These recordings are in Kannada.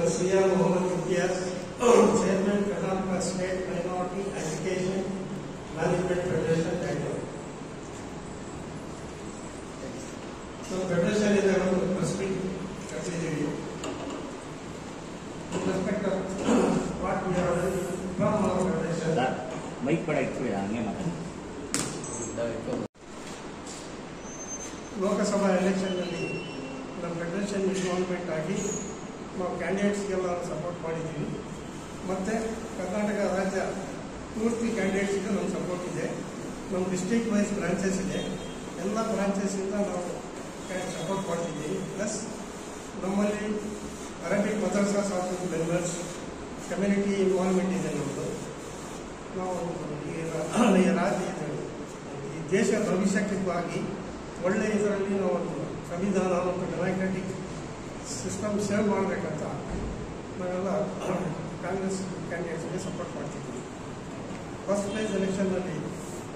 Rasiya Mohammed Imtiaz, Chairman, Karnataka State Minority Education Management Federation, Bangalore. So, Federation is a prospect strategy. In respect of what we are from our Federation. Mic पर एक्चुअली आगे मत ಲೋಕಸಭಾ ಎಲೆಕ್ಷನ್ನಲ್ಲಿ ನಮ್ಮ ಫೆಡರೇಷನ್ ಇನ್ವಾಲ್ವ್ಮೆಂಟ್ ಆಗಿ ನಾವು ಕ್ಯಾಂಡಿಡೇಟ್ಸ್ಗೆಲ್ಲ ಸಪೋರ್ಟ್ ಮಾಡಿದ್ದೀವಿ. ಮತ್ತು ಕರ್ನಾಟಕ ರಾಜ್ಯ ಪೂರ್ತಿ ಕ್ಯಾಂಡಿಡೇಟ್ಸ್ಗೆ ನಮ್ಮ ಸಪೋರ್ಟ್ ಇದೆ. ನಮ್ಮ ಡಿಸ್ಟ್ರಿಕ್ಟ್ ವೈಸ್ ಬ್ರಾಂಚಸ್ ಇದೆ. ಎಲ್ಲ ಬ್ರಾಂಚಸ್ಸಿಂದ ನಾವು ಸಪೋರ್ಟ್ ಮಾಡ್ತಿದ್ದೀವಿ. ಪ್ಲಸ್ ನಮ್ಮಲ್ಲಿ Arabic madrasas of members community involvement ಇದೆ ನಮ್ಮದು. ನಾವು ಈ ರಾಜ್ಯ ಈ ದೇಶ ಭವಿಷ್ಯಕ್ಕಾಗಿ ಒಳ್ಳೆಯ ಇದರಲ್ಲಿ ನಾವು ಸಂವಿಧಾನ ಮತ್ತು ಡೆಮಾಕ್ರೆಟಿಕ್ ಸಿಸ್ಟಮ್ ಸೇವ್ ಮಾಡಬೇಕಂತ ನಾವೆಲ್ಲ ಕಾಂಗ್ರೆಸ್ ಕ್ಯಾಂಡಿಡೇಟ್ಸ್ಗೆ ಸಪೋರ್ಟ್ ಮಾಡ್ತಿದ್ದೀವಿ. ಫಸ್ಟ್ ಪ್ಲೇಸ್ ಎಲೆಕ್ಷನ್ನಲ್ಲಿ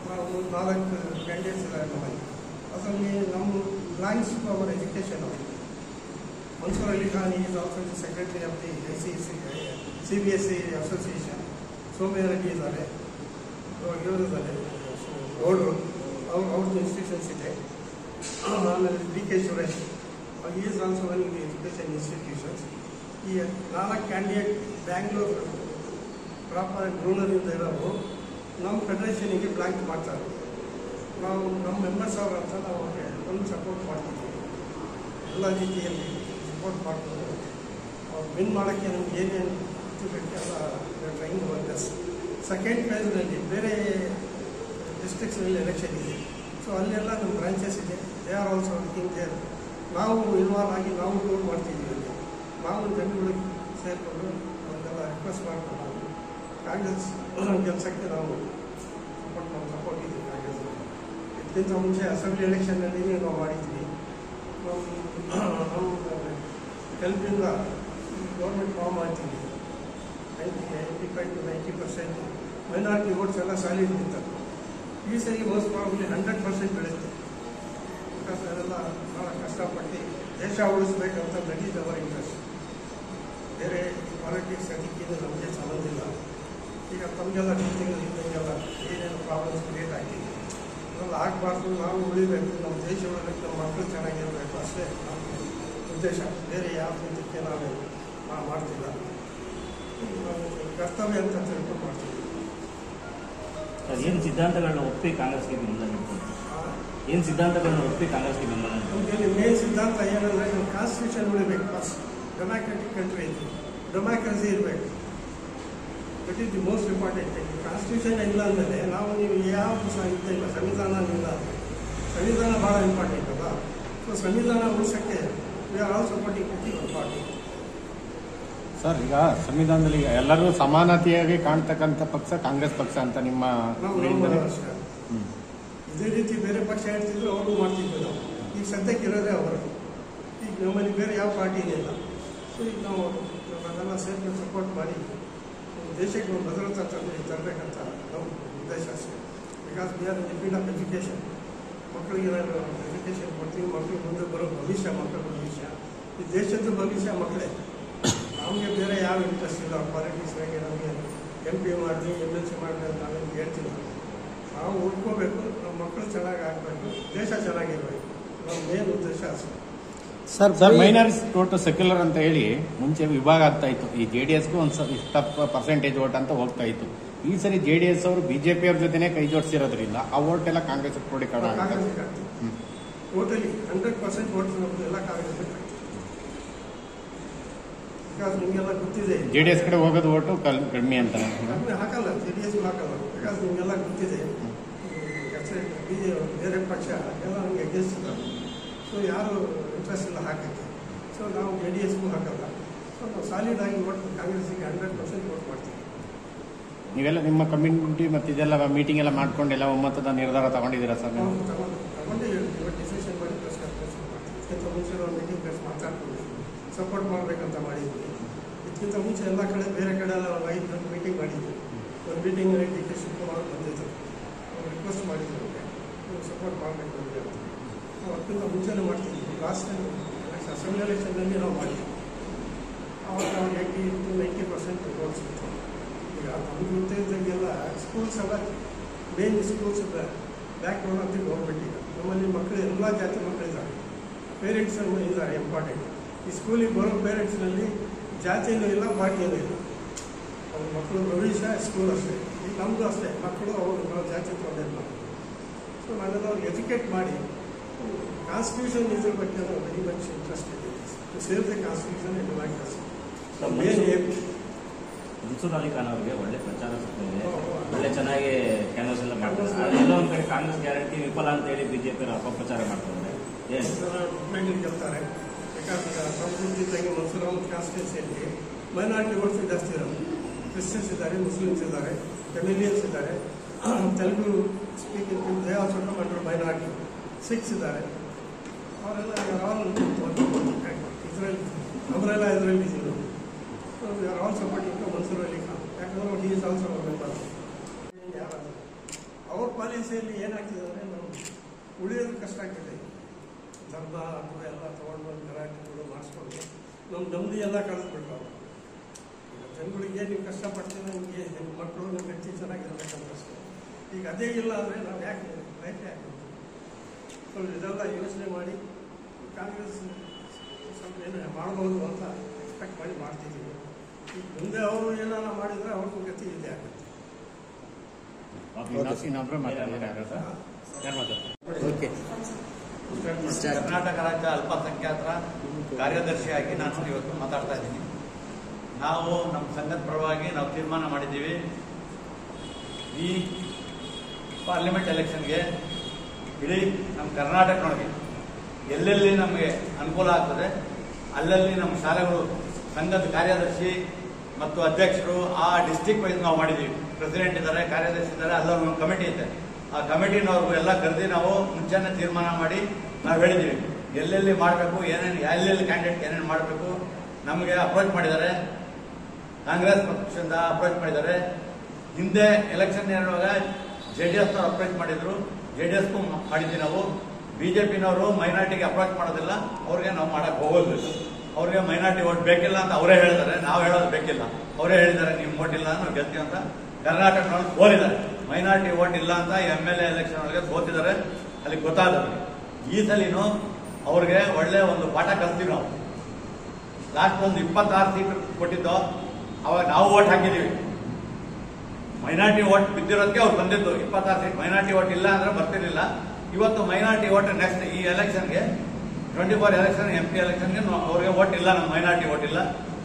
ನಾವು 4 ಕ್ಯಾಂಡಿಡೇಟ್ಸ್ ಇದ್ದಾರೆ ನಮ್ಮಲ್ಲಿ. ಅದರಲ್ಲಿ ನಮ್ಮ belongs to our education Mansoor Ali Khan is also the secretary of the CBSE association. Soumya Reddy ಇದ್ದಾರೆ, ಇವರಿದ್ದಾರೆ ಗೌಡ್ರು, ಅವ್ರದ್ದು ಇನ್ಸ್ಟಿಟ್ಯೂಷನ್ಸ್ ಇದೆ. ಆಮೇಲೆ DK Suresh is also running the education institutions. ಈ 4 ಕ್ಯಾಂಡಿಡೇಟ್ ಬ್ಯಾಂಗ್ಳೂರು ಪ್ರಾಪರ್ ಆ್ಯಂಡ್ ರೂರಲಿಂದ ಇರೋರು ನಮ್ಮ ಫೆಡರೇಷನಿಗೆ ಬ್ಲಾಂಕ್ ಮಾಡ್ತಾರೆ. ನಾವು ನಮ್ಮ ಮೆಂಬರ್ಸ್ ಅವ್ರ ಅಂತ ನಾವು ಅವ್ರಿಗೆ ಒಂದು ಸಪೋರ್ಟ್ ಮಾಡ್ತಿದ್ದೀವಿ. ಎಲ್ಲ ರೀತಿಯಲ್ಲಿ ಸಪೋರ್ಟ್ ಮಾಡ್ಕೊಂಡು ಅವ್ರು ವಿನ್ ಮಾಡೋಕ್ಕೆ ನಮ್ಗೆ ಏನೇನು ಬೇಕೆಲ್ಲ ಟ್ರೈನ್ ವರ್ಕರ್ಸ್. ಸೆಕೆಂಡ್ ಫೇಸ್ನಲ್ಲಿ ಬೇರೆ ಡಿಸ್ಟ್ರಿಕ್ಟ್ಸ್ನಲ್ಲಿ ಎಲೆಕ್ಷನ್ ಇದೆ. ಸೊ ಅಲ್ಲೆಲ್ಲ ನಮ್ಮ ಬ್ರಾಂಚಸ್ ಇದೆ. They are also working there. ನಾವು ಇನ್ವಾಲ್ವ್ ಆಗಿ ನಾವು ಟೂರ್ ಮಾಡ್ತಿದ್ದೀವಿ. ಅಲ್ಲಿ ನಾವು ಜನಗಳಿಗೆ ಸೇರಿಕೊಂಡು ಅದೆಲ್ಲ ರಿಕ್ವೆಸ್ಟ್ ಮಾಡಿಕೊಂಡು ಕಾಂಗ್ರೆಸ್ ಕೆಲಸಕ್ಕೆ ನಾವು ಸಪೋರ್ಟ್ ಇದ್ದೀವಿ. ಕಾಂಗ್ರೆಸ್ ಇದಕ್ಕಿಂತ ಮುಂಚೆ ಅಸೆಂಬ್ಲಿ ಎಲೆಕ್ಷನ್ನಲ್ಲಿ ನಾವು ಮಾಡಿದ್ವಿ. ನಮ್ಮ ಹೆಲ್ಪಿಂದ ಗೌರ್ಮೆಂಟ್ ಫಾರ್ಮ್ ಮಾಡ್ತೀವಿ. 85 to 90% ಮೈನಾರಿಟಿ ವೋಟ್ಸ್ ಎಲ್ಲ ಸಾಲಿಡ್ ನಿಂತದ್ದು. ಈ ಸರಿ ಮೋಸ್ಟ್ ಪ್ರಾಬ್ಲಿ 100% ಬೆಳೆಯುತ್ತೆ. ಬಿಕಾಸ್ ಅದೆಲ್ಲ ಭಾಳ ಕಷ್ಟಪಟ್ಟು ದೇಶ ಉಳಿಸ್ಬೇಕಂತ ನಡೀಸ್ ಅವರ್ ಇಂಟ್ರೆಸ್ಟ್. ಬೇರೆ ಪಾಲಿಟಿಕ್ಸ್ ಅದಕ್ಕಿಂತ ನಮಗೆ ಸಂಬಂಧ ಇಲ್ಲ. ಈಗ ತಮಗೆಲ್ಲ ಟೀಚಿಂಗ್ ಇದ್ದಂಗೆಲ್ಲ ಏನೇನು ಪ್ರಾಬ್ಲಮ್ಸ್ ಕ್ರಿಯೇಟ್ ಆಗಿದೆ ಅದೆಲ್ಲ ಆಗಬಾರ್ದು. ನಾವು ಉಳಿಬೇಕು, ನಮ್ಮ ದೇಶ ಉಳಿಬೇಕು, ನಮ್ಮ ಮಕ್ಕಳು ಚೆನ್ನಾಗಿರಬೇಕು, ಅಷ್ಟೇ ನಮ್ಮ ಉದ್ದೇಶ. ಬೇರೆ ಯಾವ ಇದಕ್ಕೆ ನಾವು ಮಾಡ್ತಿಲ್ಲ. ಕರ್ತವ್ಯ ಅಂತ ತಿಳ್ಕೊಂಡು ಮಾಡ್ತೀವಿ. ಏನು ಸಿದ್ಧಾಂತಗಳನ್ನ ಒಪ್ಪಿ ಕಾಂಗ್ರೆಸ್ಗೆ ಬೆಂಬಲ ನೀಡ್ತಾರೆ? ಏನು ಸಿದ್ಧಾಂತಗಳನ್ನ ಒಪ್ಪಿ ಕಾಂಗ್ರೆಸ್ಗೆ ಬೆಂಬಲ ನಮಗೆ ಮೇನ್ ಸಿದ್ಧಾಂತ ಏನಂದರೆ ನಮ್ಮ ಕಾನ್ಸ್ಟಿಟ್ಯೂಷನ್ ಉಳಿಬೇಕು. ಫಸ್ಟ್ ಡೆಮಾಕ್ರೆಟಿಕ್ ಕಂಟ್ರಿ ಇದು, ಡೆಮಾಕ್ರಸಿ ಇರಬೇಕು. That is the most important thing. Constitution ಇಲ್ಲ ಅಂದಮೇಲೆ ನಾವು ನೀವು ಯಾವ ಇದು ಇಲ್ಲ, ಸಂವಿಧಾನ ಇಲ್ಲ. ಸಂವಿಧಾನ ಭಾಳ ಇಂಪಾರ್ಟೆಂಟ್ ಅಲ್ಲ. ಸೊ ಸಂವಿಧಾನ ಉಳಿಸೋಕ್ಕೆ we are all supporting party. Sir, ಈಗ ಸಂವಿಧಾನದಲ್ಲಿ ಎಲ್ಲರೂ ಸಮಾನತೆಯಾಗಿ ಕಾಣ್ತಕ್ಕಂಥ ಪಕ್ಷ ಕಾಂಗ್ರೆಸ್ ಪಕ್ಷ ಅಂತ ನಿಮ್ಮ ಇದೇ ರೀತಿ ಬೇರೆ ಪಕ್ಷ ಹೇಳ್ತಿದ್ರು ಅವರು ಮಾಡ್ತಿದ್ವಿ ನಾವು. ಈಗ ಸದ್ಯಕ್ಕೆ ಇರೋದೇ ಅವರು. ಈಗ ನಮ್ಮಲ್ಲಿ ಬೇರೆ ಯಾವ ಪಾರ್ಟಿನೇ ಇಲ್ಲ. ಸೊ ಈಗ ನಾವು ಅದೆಲ್ಲ ಸೇರ್ಕೊಂಡು ಸಪೋರ್ಟ್ ಮಾಡಿ ದೇಶಕ್ಕೆ ಒಂದು ಭದ್ರತಾ ತರಬೇಕಂತ ನಮ್ಮ ಉದ್ದೇಶ ಅಷ್ಟೇ. Because we are in the field of education. ಮಕ್ಕಳಿಗೆ ನಾವು ಎಜುಕೇಷನ್ ಕೊಡ್ತೀವಿ. ಮಕ್ಕಳು ಮುಂದೆ ಬರೋ ಭವಿಷ್ಯ, ಮಕ್ಕಳ ಭವಿಷ್ಯ, ಈ ದೇಶದ ಭವಿಷ್ಯ ಮಕ್ಕಳೇ. ನಮಗೆ ಬೇರೆ ಯಾವ ಇಂಟ್ರೆಸ್ಟ್ ಇಲ್ಲ. ಪಾಲಿಟಿಕ್ಸ್ನಾಗೆ ನಮಗೆ MP ಮಾಡಲಿ MLC ಮಾಡಲಿ ಅಂತ ನಾವೇನು ಹೇಳ್ತಿಲ್ಲ. ನಾವು ಉಳ್ಕೋಬೇಕು, ನಮ್ಮ ಮಕ್ಕಳು ಚೆನ್ನಾಗಿ ಆಗಬೇಕು, ದೇಶ ಚೆನ್ನಾಗಿರ್ಬೇಕು. ನಮ್ಮ ಮೇನ್ ಉದ್ದೇಶ ಅಷ್ಟೇ. ಸರ್, ಮೈನಾರಿಟಿ ವೋಟ್ ಸೆಕ್ಯುಲರ್ ಅಂತ ಹೇಳಿ ಮುಂಚೆ ವಿಭಾಗ ಆಗ್ತಾ ಇತ್ತು. ಈ JDSಗೂ ಒಂದು ಇಷ್ಟ ಪರ್ಸೆಂಟೇಜ್ ವೋಟ್ ಅಂತ ಹೋಗ್ತಾ ಇತ್ತು. ಈ ಸರಿ JDS ಅವರು BJP ಅವ್ರ ಜೊತೆನೇ ಕೈ ಜೋಡಿಸಿರೋದ್ರಿಂದ ಆ ವೋಟ್ ಎಲ್ಲ ಕಾಂಗ್ರೆಸ್ ಕ್ರೋಢೀಕರಣ ಆಗುತ್ತೆ. ಟೋಟಲಿ 100% ವೋಟ್ ಎಲ್ಲ ಕಾಂಗ್ರೆಸ್. ಬಿಕಾಸ್ ನಿಮಗೆಲ್ಲ ಗೊತ್ತಿದೆ JDS ಕಡೆ ಹೋಗೋದು ಓಟು ಕಡಿಮೆ ಅಂತ ಹಾಕಲ್ಲ. JDS ಹಾಕಲ್ಲ. ಬಿಕಾಸ್ ನಿಮಗೆಲ್ಲ ಗೊತ್ತಿದೆ ಬೇರೆ ಪಕ್ಷ ಎಲ್ಲ ನಮಗೆ ಅಗೇನ್ಸ್ಟ್ ಇದ್ದಾರೆ. ಸೊ ಯಾರು ಇಂಟ್ರೆಸ್ಟ್ ಇಲ್ಲ ಹಾಕೋಕ್ಕೆ. ಸೊ ನಾವು JDSಗೂ ಹಾಕಲ್ಲ. ಸೊ ನಾವು ಸಾಲಿಡ್ ಆಗಿ ವೋಟ್ ಕಾಂಗ್ರೆಸ್ಸಿಗೆ 100% ವೋಟ್ ಮಾಡ್ತೀವಿ. ನೀವೆಲ್ಲ ನಿಮ್ಮ ಕಮ್ಯುನಿಟಿ ಮತ್ತು ಇದೆಲ್ಲ ಮೀಟಿಂಗ್ ಎಲ್ಲ ಮಾಡ್ಕೊಂಡು ಎಲ್ಲ ಒಮ್ಮತದ ನಿರ್ಧಾರ ತಗೊಂಡಿದ್ದೀರಾ ಸರ್? ನಾವು ತಗೊಂಡೇ ಹೇಳ್ತೀವಿ. ಡಿಸಿಷನ್ ಮಾಡಿ ಪ್ರೆಸ್ ಕಾನ್ಫರೆನ್ಸ್ ಮಾಡ್ತೀವಿ. ಇದಕ್ಕಿಂತ ಮುಂಚೆ ನಾವು ಮೀಟಿಂಗ್ ಪ್ರೆಸ್ ಮಾತಾಡ್ತೀವಿ, ಸಪೋರ್ಟ್ ಮಾಡಬೇಕಂತ ಮಾಡಿದ್ವಿ. ಇದಕ್ಕಿಂತ ಮುಂಚೆ ಎಲ್ಲ ಕಡೆ ಬೇರೆ ಕಡೆ ಎಲ್ಲ 5 ಮೀಟಿಂಗ್ ಮಾಡಿದ್ವಿ. ಒಂದು ಮೀಟಿಂಗಲ್ಲಿ DK ಶಿವಕುಮಾರ್ ಬಂದಿದ್ದರು. ಅವ್ರು ರಿಕ್ವೆಸ್ಟ್ ಮಾಡಿದ್ರು, ನೀವು ಸಪೋರ್ಟ್ ಮಾಡಬೇಕು ಅಂತ. ನಾವು ಅದಕ್ಕಿಂತ ಮುಂಚೆನೇ ಮಾಡ್ತಿದ್ವಿ. ಲಾಸ್ಟ್ ಟೈಮ್ ಅಸೆಂಬ್ಲಿ ಎಲೆಕ್ಷನ್ನಲ್ಲಿ ನಾವು ಮಾಡಿದ್ವಿ. ಅವಾಗ ನಾವು 80-90% ವೋಟ್ಸ್ ಇತ್ತು. ಈಗ ನಮ್ಗೆ ಗೊತ್ತಿದ್ದಂಗೆಲ್ಲ ಸ್ಕೂಲ್ಸ್ ಎಲ್ಲ ಮೇನ್ ಸ್ಕೂಲ್ಸ್ ಬ್ಯಾಕ್ ಬೋನ್ ಅಂತ ಗೌರ್ಮೆಂಟ್. ಈಗ ನಮ್ಮಲ್ಲಿ ಮಕ್ಕಳು ಎಲ್ಲ ಜಾತಿ ಮಕ್ಕಳಿದ್ದಾರೆ, ಪೇರೆಂಟ್ಸ್ ಇದ್ದಾರೆ ಇಂಪಾರ್ಟೆಂಟ್. ಈ ಸ್ಕೂಲಿಗೆ ಬರೋ ಪೇರೆಂಟ್ಸ್ನಲ್ಲಿ ಜಾತಿಯೂ ಇಲ್ಲ, ಪಾರ್ಟಿಯೂ ಇಲ್ಲ. ಅವ್ರ ಮಕ್ಕಳು ಭವಿಷ್ಯ ಸ್ಕೂಲ್ ಅಷ್ಟೇ. ಈಗ ನಮ್ಮದು ಅಷ್ಟೇ, ಮಕ್ಕಳು ಅವರು ಜಾತಿ ತೊಗೊಂಡಿಲ್ಲ ನಾವು. ಸೊ ನಾವೆಲ್ಲ ಅವ್ರಿಗೆ ಎಜುಕೇಟ್ ಮಾಡಿ ಕಾನ್ಸ್ಟಿಟ್ಯೂಷನ್ ಇದ್ರ ಬಗ್ಗೆ ನಾವು ವೆರಿ ಮಚ್ ಇಂಟ್ರೆಸ್ಟ್ ಇದೆ. Save the constitution in my class. Mansoor Ali Khan ಅವರಿಗೆ ಒಳ್ಳೆ ಪ್ರಚಾರ ಸಿಗ್ತದೆ, ಒಳ್ಳೆ ಚೆನ್ನಾಗಿ ಕ್ಯಾನ್ವಸ್ ಎಲ್ಲ ಮಾಡ್ತಾರೆ. ಎಲ್ಲ ಒಂದು ಕಡೆ ಕಾಂಗ್ರೆಸ್ ಗ್ಯಾರಂಟಿ ವಿಫಲ ಅಂತ ಹೇಳಿ ಬಿಜೆಪಿ ಅಪಪ್ರಚಾರ ಮಾಡ್ತಾರೆ. ಏನು ಗೆಲ್ತಾರೆ? ಯಾಕಂದ್ರೆ ಸಂಸ್ಕೃತಿಯಾಗಿ ಮನ್ಸೂರ್ ಅಹಮದ್ ಕಾನ್ಸ್ಟಿಟ್ಯೂನ್ಸಿಯಲ್ಲಿ ಮೈನಾರಿಟಿ ವೋಟ್ಸ್ ಜಾಸ್ತಿ ಇರೋದು. ಕ್ರಿಶ್ಚಿಯನ್ಸ್ ಇದ್ದಾರೆ, ಮುಸ್ಲಿಮ್ಸ್ ಇದ್ದಾರೆ, ತಮಿಲಿಯನ್ಸ್ ಇದ್ದಾರೆ, Telugu speaking they also come under minority. Sikhs ಇದ್ದಾರೆ, ಅವರೆಲ್ಲ ಇಸ್ರೇಲ್ ನಮ್ಮರೆಲ್ಲ ಇಸ್ರೇಲ್ ಇದ್ದೀವಿ. So we are all supporting to Mansoor Ali Khan. ಯಾಕಂದ್ರೆ ಹಿ ಈಸ್ ಆಲ್ಸೋ ಮೆಂಬರ್. ಯಾರಾದರೂ ಅವ್ರ ಪಾಲಿಸಿಯಲ್ಲಿ ಏನಾಗ್ತಿದೆ ಅಂದರೆ ನಾವು ಉಳಿಯೋದು ಕಷ್ಟ ಆಗ್ತಿದೆ. ಧರ್ಮ ಅಥವಾ ಎಲ್ಲ ತೊಗೊಂಡು ಬಂದು ಗಲಾಟೆಗಳು ಮಾಡಿಸ್ಕೊಂಡು ನಮ್ಮ ನೆಮ್ಮದಿ ಎಲ್ಲ ಕಳೆದ್ಬಿಡ್ತಾವೆ. ಈಗ ಜನಗಳಿಗೆ ನೀವು ಕಷ್ಟಪಡ್ತೀವಿ, ನಿಮಗೆ ನಿಮ್ಮ ಮಕ್ಕಳು ನಿಮ್ಮ ವ್ಯಕ್ತಿ ಚೆನ್ನಾಗಿರ್ಬೇಕಂತ ಅಷ್ಟೇ. ಈಗ ಅದೇ ಇಲ್ಲ ಅಂದರೆ ನಾವು ಯಾಕೆ ಲೈಫೇ ಹಾಕ್ತೀವಿ. ಸೊ ಇದೆಲ್ಲ ಯೋಚನೆ ಮಾಡಿ ಕಾಂಗ್ರೆಸ್ ಸ್ವಲ್ಪ ಏನು ಮಾಡ್ಬೋದು ಅಂತ ಎಕ್ಸ್ಪೆಕ್ಟ್ ಮಾಡಿ ಮಾಡ್ತಿದ್ದೀವಿ. ಈಗ ಮುಂದೆ ಅವರು ಏನಾರ ಮಾಡಿದರೆ ಅವ್ರಿಗೂ ಗತಿ ಇದೆ ಆಗುತ್ತೆ. ಕರ್ನಾಟಕ ರಾಜ್ಯ ಅಲ್ಪಸಂಖ್ಯಾತರ ಕಾರ್ಯದರ್ಶಿಯಾಗಿ ನಾನು ಇವತ್ತು ಮಾತಾಡ್ತಾ ಇದ್ದೀನಿ. ನಾವು ನಮ್ಮ ಸಂಘದ ಪರವಾಗಿ ನಾವು ತೀರ್ಮಾನ ಮಾಡಿದ್ದೀವಿ, ಈ ಪಾರ್ಲಿಮೆಂಟ್ ಎಲೆಕ್ಷನ್ಗೆ ಇಡೀ ನಮ್ಮ ಕರ್ನಾಟಕದೊಳಗೆ ಎಲ್ಲೆಲ್ಲಿ ನಮಗೆ ಅನುಕೂಲ ಆಗ್ತದೆ ಅಲ್ಲಲ್ಲಿ ನಮ್ಮ ಶಾಲೆಗಳು ಸಂಘದ ಕಾರ್ಯದರ್ಶಿ ಮತ್ತು ಅಧ್ಯಕ್ಷರು ಆ ಡಿಸ್ಟಿಕ್ ವೈಸ್ ನಾವು ಮಾಡಿದ್ದೀವಿ. ಪ್ರೆಸಿಡೆಂಟ್ ಇದ್ದಾರೆ, ಕಾರ್ಯದರ್ಶಿ ಇದ್ದಾರೆ, ಅಲ್ಲೊಂದು ಒಂದು ಕಮಿಟಿ ಇದೆ. ಆ ಕಮಿಟಿನವ್ರಿಗೂ ಎಲ್ಲ ಕರೆದಿ ನಾವು ಮುಂಚೆನೇ ತೀರ್ಮಾನ ಮಾಡಿ ನಾವು ಹೇಳಿದ್ದೀವಿ ಎಲ್ಲೆಲ್ಲಿ ಮಾಡಬೇಕು, ಏನೇನು ಎಲ್ಲೆಲ್ಲಿ ಕ್ಯಾಂಡಿಡೇಟ್ ಏನೇನು ಮಾಡಬೇಕು. ನಮಗೆ ಅಪ್ರೋಚ್ ಮಾಡಿದ್ದಾರೆ, ಕಾಂಗ್ರೆಸ್ ಪಕ್ಷದಿಂದ ಅಪ್ರೋಚ್ ಮಾಡಿದ್ದಾರೆ. ಹಿಂದೆ ಎಲೆಕ್ಷನ್ ಇರುವಾಗ JDSನವ್ರು ಅಪ್ರೋಚ್ ಮಾಡಿದ್ರು, JDSಗೂ ಮಾಡಿದ್ವಿ ನಾವು. BJPನವರು ಮೈನಾರಿಟಿಗೆ ಅಪ್ರೋಚ್ ಮಾಡೋದಿಲ್ಲ, ಅವ್ರಿಗೆ ನಾವು ಮಾಡಕ್ಕೆ ಹೋಗೋದಿಲ್ಲ. ಅವ್ರಿಗೆ ಮೈನಾರಿಟಿ ವೋಟ್ ಬೇಕಿಲ್ಲ ಅಂತ ಅವರೇ ಹೇಳಿದ್ದಾರೆ, ನಾವು ಹೇಳೋದು ಬೇಕಿಲ್ಲ. ಅವರೇ ಹೇಳಿದ್ದಾರೆ ನಿಮ್ಮ ವೋಟ್ ಇಲ್ಲ ನಾವು ಗೆಲ್ತೀವಿ ಅಂತ. ಕರ್ನಾಟಕನವ್ರು ಸೋಲಿದ್ದಾರೆ, ಮೈನಾರಿಟಿ ವೋಟ್ ಇಲ್ಲ ಅಂತ MLA ಎಲೆಕ್ಷನ್ ಒಳಗೆ ಸೋತಿದ್ದಾರೆ. ಅಲ್ಲಿ ಗೊತ್ತಾದ್ರೆ ಈ ಸಲಿನೂ ಅವ್ರಿಗೆ ಒಳ್ಳೆ ಒಂದು ಪಾಠ ಕಲ್ತೀವಿ ನಾವು. ಲಾಸ್ಟ್ ಒಂದು 26 ಸೀಟ್ ಕೊಟ್ಟಿದ್ದು, ಅವಾಗ ನಾವು ವೋಟ್ ಹಾಕಿದ್ದೀವಿ. ಮೈನಾರಿಟಿ ವೋಟ್ ಬಿದ್ದಿರೋದಕ್ಕೆ ಅವ್ರು ಬಂದಿದ್ದು 26 ಸೀಟ್. ಮೈನಾರಿಟಿ ವೋಟ್ ಇಲ್ಲ ಅಂದ್ರೆ ಬರ್ತಿರ್ಲಿಲ್ಲ. ಇವತ್ತು ಮೈನಾರಿಟಿ ವೋಟ್ ನೆಕ್ಸ್ಟ್ ಈ ಎಲೆಕ್ಷನ್ಗೆ 24 ಎಲೆಕ್ಷನ್ MP ಎಲೆಕ್ಷನ್ಗೆ ಅವ್ರಿಗೆ ವೋಟ್ ಇಲ್ಲ, ನಮ್ಮ ಮೈನಾರಿಟಿ ವೋಟ್ ಇಲ್ಲ.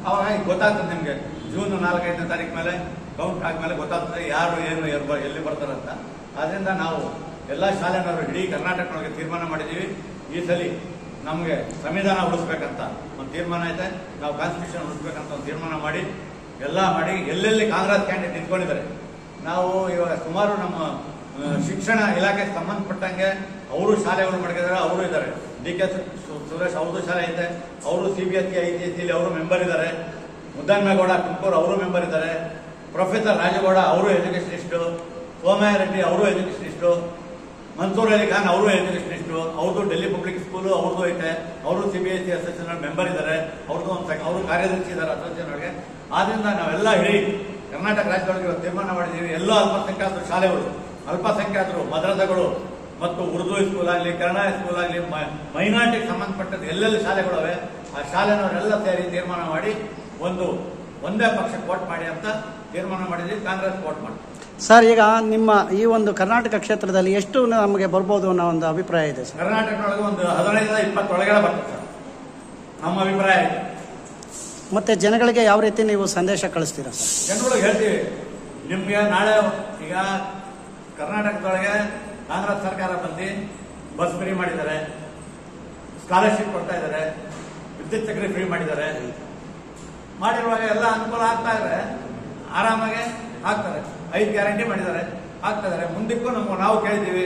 ಅವಾಗ ಗೊತ್ತಾಗ್ತದೆ ನಿಮಗೆ. ಜೂನ್ 4-5ನೇ ತಾರೀಕು ಮೇಲೆ ಕೌಂಟ್ ಆದ್ಮೇಲೆ ಗೊತ್ತಾಗ್ತದೆ ಯಾರು ಏನು ಎಲ್ಲಿ ಬರ್ತಾರಂತ. ಆದ್ರಿಂದ ನಾವು ಎಲ್ಲ ಶಾಲೆನವರು ಇಡೀ ಕರ್ನಾಟಕದೊಳಗೆ ತೀರ್ಮಾನ ಮಾಡಿದ್ದೀವಿ, ಈ ಸಲ ನಮಗೆ ಸಂವಿಧಾನ ಉಳಿಸ್ಬೇಕಂತ ಒಂದು ತೀರ್ಮಾನ ಐತೆ. ನಾವು ಕಾನ್ಸ್ಟಿಟ್ಯೂಷನ್ ಉಳಿಸ್ಬೇಕಂತ ಒಂದು ತೀರ್ಮಾನ ಮಾಡಿ ಎಲ್ಲ ಮಾಡಿ ಎಲ್ಲೆಲ್ಲಿ ಕಾಂಗ್ರೆಸ್ ಕ್ಯಾಂಡಿಡೇಟ್ ನಿಂತ್ಕೊಂಡಿದ್ದಾರೆ. ನಾವು ಇವಾಗ ಸುಮಾರು ನಮ್ಮ ಶಿಕ್ಷಣ ಇಲಾಖೆಗೆ ಸಂಬಂಧಪಟ್ಟಂಗೆ ಅವರು ಶಾಲೆಗಳು ಮಾಡಿದ್ದಾರೆ, ಅವರು ಇದ್ದಾರೆ. DK ಸುರೇಶ್ ಅವ್ರದ್ದು ಶಾಲೆ ಐತೆ, ಅವರು CBSE ICSE ಅವರು ಮೆಂಬರ್ ಇದ್ದಾರೆ. ಮುದ್ದನ್ಮೇಗೌಡ ತುಮಕೂರು ಅವರು ಮೆಂಬರ್ ಇದ್ದಾರೆ. ಪ್ರೊಫೆಸರ್ ರಾಜಗೌಡ ಅವರು ಎಜುಕೇಷನಿಸ್ಟು, ಸೋಮಯ್ಯ ರೆಡ್ಡಿ ಅವರು ಎಜುಕೇಷನಿಸ್ಟು, ಮನ್ಸೂರ್ ಅಲಿ ಖಾನ್ ಅವರು ಎಜುಕೇಷನಿಸ್ಟು. ಅವ್ರದ್ದು ಡೆಲ್ಲಿ ಪಬ್ಲಿಕ್ ಸ್ಕೂಲು ಅವ್ರದ್ದು ಐತೆ, ಅವರು CBSE ಅಸೋಸಿಯೇಷನ್ ಮೆಂಬರ್ ಇದ್ದಾರೆ. ಅವ್ರದ್ದು ಅವರು ಕಾರ್ಯದರ್ಶಿ ಇದ್ದಾರೆ ಅಸೋಸಿಯೇಷನ್ ಒಳಗೆ. ಆದ್ರಿಂದ ನಾವೆಲ್ಲ ಇಡೀ ಕರ್ನಾಟಕ ರಾಜ್ಯದೊಳಗೆ ತೀರ್ಮಾನ ಮಾಡಿದ್ದೀವಿ. ಎಲ್ಲ ಅಲ್ಪಸಂಖ್ಯಾತರ ಶಾಲೆಗಳು, ಅಲ್ಪಸಂಖ್ಯಾತರು ಮದ್ರಸಗಳು ಮತ್ತು ಉರ್ದು ಸ್ಕೂಲ್ ಆಗಲಿ, ಕನ್ನಡ ಸ್ಕೂಲ್ ಆಗಲಿ, ಮೈನಾರಿಟಿಗೆ ಸಂಬಂಧಪಟ್ಟದ್ದು ಎಲ್ಲೆಲ್ಲಿ ಶಾಲೆಗಳವೆ ಆ ಶಾಲೆನವರೆಲ್ಲ ಸೇರಿ ತೀರ್ಮಾನ ಮಾಡಿ ಒಂದೇ ಪಕ್ಷಕ್ಕೆ ವೋಟ್ ಮಾಡಿ ಅಂತ ತೀರ್ಮಾನ ಮಾಡಿದ್ವಿ. ಕಾಂಗ್ರೆಸ್ ವೋಟ್ ಮಾಡಿ. ಸರ್, ಈಗ ನಿಮ್ಮ ಈ ಒಂದು ಕರ್ನಾಟಕ ಕ್ಷೇತ್ರದಲ್ಲಿ ಎಷ್ಟು ನಮಗೆ ಬರ್ಬೋದು ಅನ್ನೋ ಒಂದು ಅಭಿಪ್ರಾಯ ಇದೆ ಸರ್? ಕರ್ನಾಟಕದೊಳಗೆ ಒಂದು 15-20 ಒಳಗಡೆ ಬರ್ತದೆ ಸರ್, ನಮ್ಮ ಅಭಿಪ್ರಾಯ ಇದೆ. ಮತ್ತೆ ಜನಗಳಿಗೆ ಯಾವ ರೀತಿ ನೀವು ಸಂದೇಶ ಕಳಿಸ್ತೀರಾ ಸರ್? ಜನಗಳಿಗೆ ಹೇಳ್ತೀವಿ, ನಿಮ್ಗೆ ನಾಳೆ ಈಗ ಕರ್ನಾಟಕದೊಳಗೆ ಕಾಂಗ್ರೆಸ್ ಸರ್ಕಾರ ಬಂದು ಬಸ್ ಫ್ರೀ ಮಾಡಿದ್ದಾರೆ, ಸ್ಕಾಲರ್ಶಿಪ್ ಕೊಡ್ತಾ ಇದ್ದಾರೆ, ವಿದ್ಯುತ್ ಚಕ್ರಿ ಫ್ರೀ ಮಾಡಿದ್ದಾರೆ. ಮಾಡಿರುವಾಗ ಎಲ್ಲ ಅನುಕೂಲ ಆಗ್ತಾ ಇದ್ರೆ ಆರಾಮಾಗೆ ಆಗ್ತಾರೆ. 5 ಗ್ಯಾರಂಟಿ ಮಾಡಿದ್ದಾರೆ, ಆಗ್ತಾ ಇದ್ದಾರೆ. ಮುಂದಕ್ಕೂ ನಾವು ಕೇಳಿದ್ದೀವಿ.